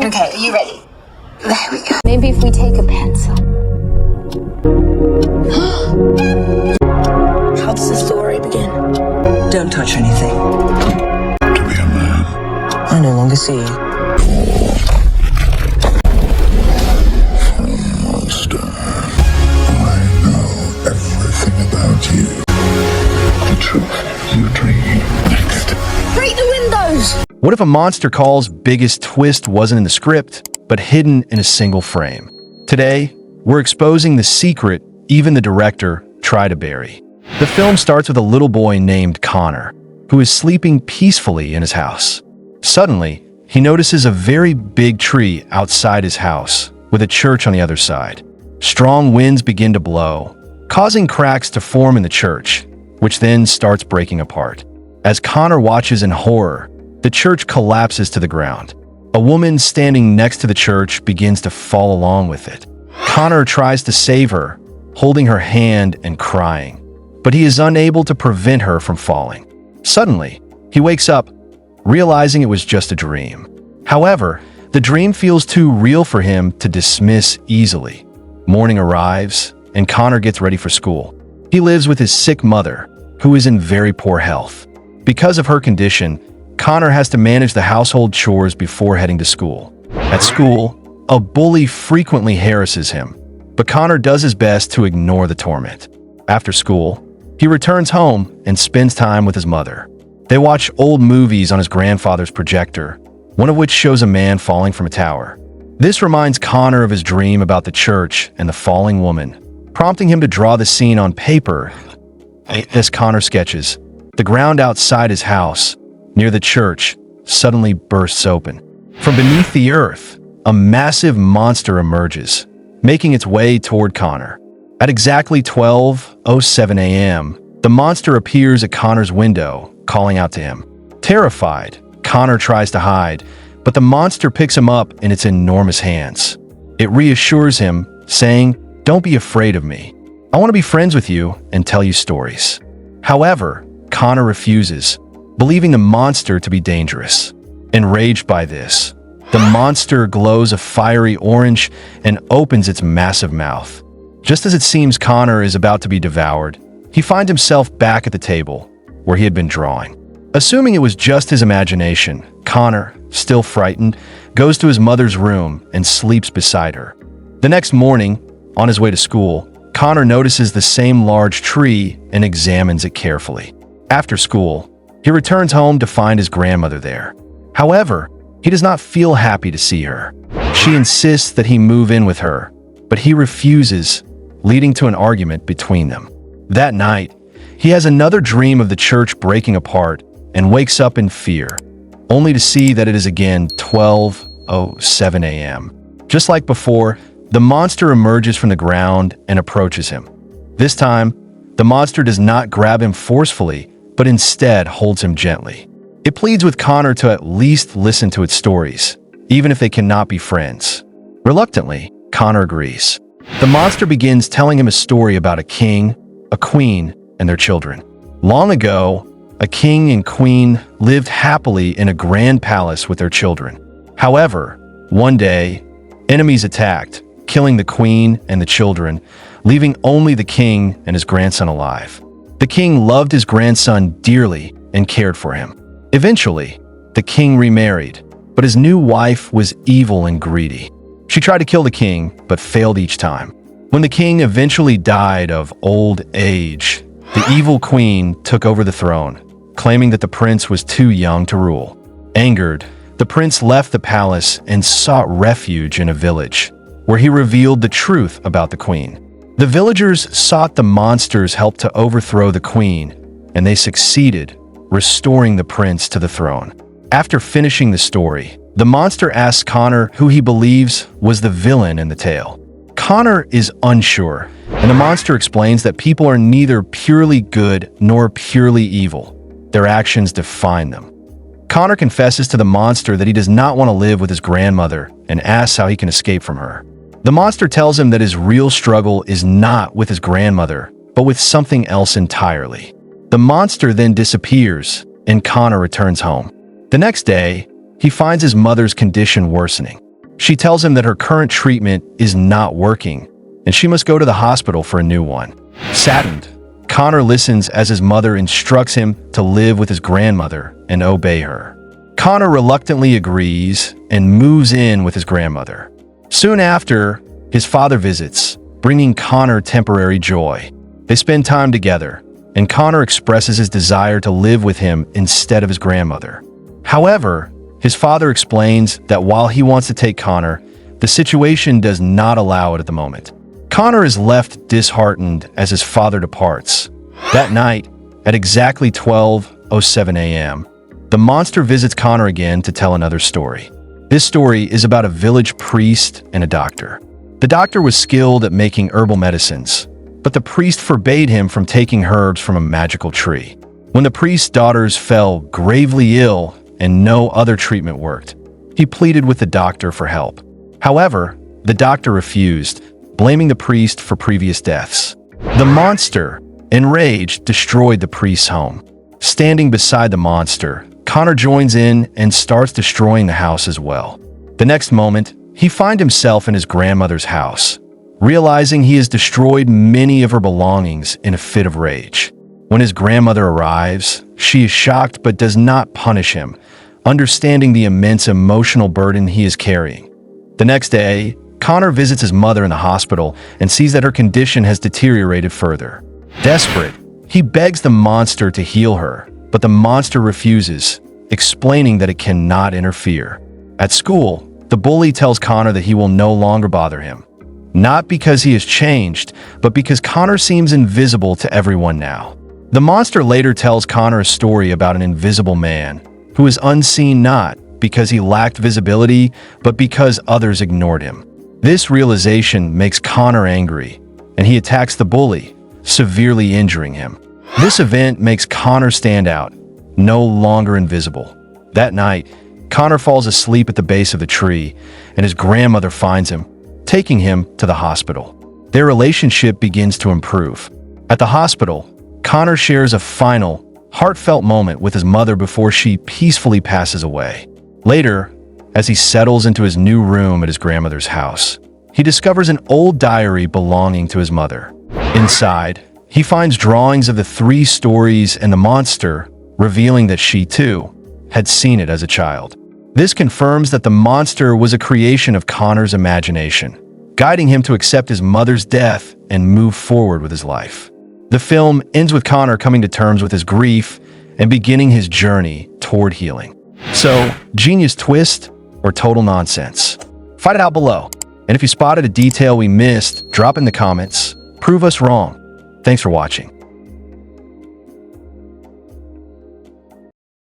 Okay, are you ready? There we go. Maybe if we take a pencil. How does the story begin? Don't touch anything. To be a man. I no longer see you. For a monster. I know everything about you. The truth you dream next. Break the windows! What if a Monster Call's biggest twist wasn't in the script, but hidden in a single frame? Today, we're exposing the secret even the director tried to bury. The film starts with a little boy named Connor, who is sleeping peacefully in his house. Suddenly, he notices a very big tree outside his house, with a church on the other side. Strong winds begin to blow, causing cracks to form in the church, which then starts breaking apart. As Connor watches in horror, the church collapses to the ground. A woman standing next to the church begins to fall along with it. Connor tries to save her, holding her hand and crying, but he is unable to prevent her from falling. Suddenly, he wakes up, realizing it was just a dream. However, the dream feels too real for him to dismiss easily. Morning arrives, and Connor gets ready for school. He lives with his sick mother, who is in very poor health. Because of her condition, Connor has to manage the household chores before heading to school. At school, a bully frequently harasses him, but Connor does his best to ignore the torment. After school, he returns home and spends time with his mother. They watch old movies on his grandfather's projector, one of which shows a man falling from a tower. This reminds Connor of his dream about the church and the falling woman, prompting him to draw the scene on paper. As Connor sketches, the ground outside his house, near the church, suddenly bursts open. From beneath the earth, a massive monster emerges, making its way toward Connor. At exactly 12:07 a.m., the monster appears at Connor's window, calling out to him. Terrified, Connor tries to hide, but the monster picks him up in its enormous hands. It reassures him, saying, "Don't be afraid of me. I want to be friends with you and tell you stories." However, Connor refuses, believing the monster to be dangerous. Enraged by this, the monster glows a fiery orange and opens its massive mouth. Just as it seems Connor is about to be devoured, he finds himself back at the table where he had been drawing. Assuming it was just his imagination, Connor, still frightened, goes to his mother's room and sleeps beside her. The next morning, on his way to school, Connor notices the same large tree and examines it carefully. After school, he returns home to find his grandmother there. However, he does not feel happy to see her. She insists that he move in with her, but he refuses, leading to an argument between them. That night, he has another dream of the church breaking apart and wakes up in fear, only to see that it is again 12:07 a.m. Just like before, the monster emerges from the ground and approaches him. This time, the monster does not grab him forcefully, but instead holds him gently. It pleads with Connor to at least listen to its stories, even if they cannot be friends. Reluctantly, Connor agrees. The monster begins telling him a story about a king, a queen, and their children. Long ago, a king and queen lived happily in a grand palace with their children. However, one day, enemies attacked, killing the queen and the children, leaving only the king and his grandson alive. The king loved his grandson dearly and cared for him. Eventually, the king remarried, but his new wife was evil and greedy. She tried to kill the king, but failed each time. When the king eventually died of old age, the evil queen took over the throne, claiming that the prince was too young to rule. Angered, the prince left the palace and sought refuge in a village, where he revealed the truth about the queen. The villagers sought the monster's help to overthrow the queen, and they succeeded, restoring the prince to the throne. After finishing the story, the monster asks Connor who he believes was the villain in the tale. Connor is unsure, and the monster explains that people are neither purely good nor purely evil. Their actions define them. Connor confesses to the monster that he does not want to live with his grandmother and asks how he can escape from her. The monster tells him that his real struggle is not with his grandmother, but with something else entirely. The monster then disappears, and Connor returns home. The next day, he finds his mother's condition worsening. She tells him that her current treatment is not working, and she must go to the hospital for a new one. Saddened, Connor listens as his mother instructs him to live with his grandmother and obey her. Connor reluctantly agrees and moves in with his grandmother. Soon after, his father visits, bringing Connor temporary joy. They spend time together, and Connor expresses his desire to live with him instead of his grandmother. However, his father explains that while he wants to take Connor, the situation does not allow it at the moment. Connor is left disheartened as his father departs. That night, at exactly 12:07 a.m., the monster visits Connor again to tell another story. This story is about a village priest and a doctor. The doctor was skilled at making herbal medicines, but the priest forbade him from taking herbs from a magical tree. When the priest's daughters fell gravely ill and no other treatment worked, he pleaded with the doctor for help. However, the doctor refused, blaming the priest for previous deaths. The monster, enraged, destroyed the priest's home. Standing beside the monster, Connor joins in and starts destroying the house as well. The next moment, he finds himself in his grandmother's house, realizing he has destroyed many of her belongings in a fit of rage. When his grandmother arrives, she is shocked but does not punish him, understanding the immense emotional burden he is carrying. The next day, Connor visits his mother in the hospital and sees that her condition has deteriorated further. Desperate, he begs the monster to heal her, but the monster refuses, explaining that it cannot interfere. At school, the bully tells Connor that he will no longer bother him. Not because he has changed, but because Connor seems invisible to everyone now. The monster later tells Connor a story about an invisible man who is unseen not because he lacked visibility, but because others ignored him. This realization makes Connor angry, and he attacks the bully, severely injuring him. This event makes Connor stand out, no longer invisible. That night, Connor falls asleep at the base of the tree, and his grandmother finds him, taking him to the hospital. Their relationship begins to improve. At the hospital, Connor shares a final, heartfelt moment with his mother before she peacefully passes away. Later, as he settles into his new room at his grandmother's house, he discovers an old diary belonging to his mother. Inside, he finds drawings of the 3 stories and the monster, revealing that she, too, had seen it as a child. This confirms that the monster was a creation of Connor's imagination, guiding him to accept his mother's death and move forward with his life. The film ends with Connor coming to terms with his grief and beginning his journey toward healing. So, genius twist or total nonsense? Find it out below. And if you spotted a detail we missed, drop in the comments. Prove us wrong. Thanks for watching.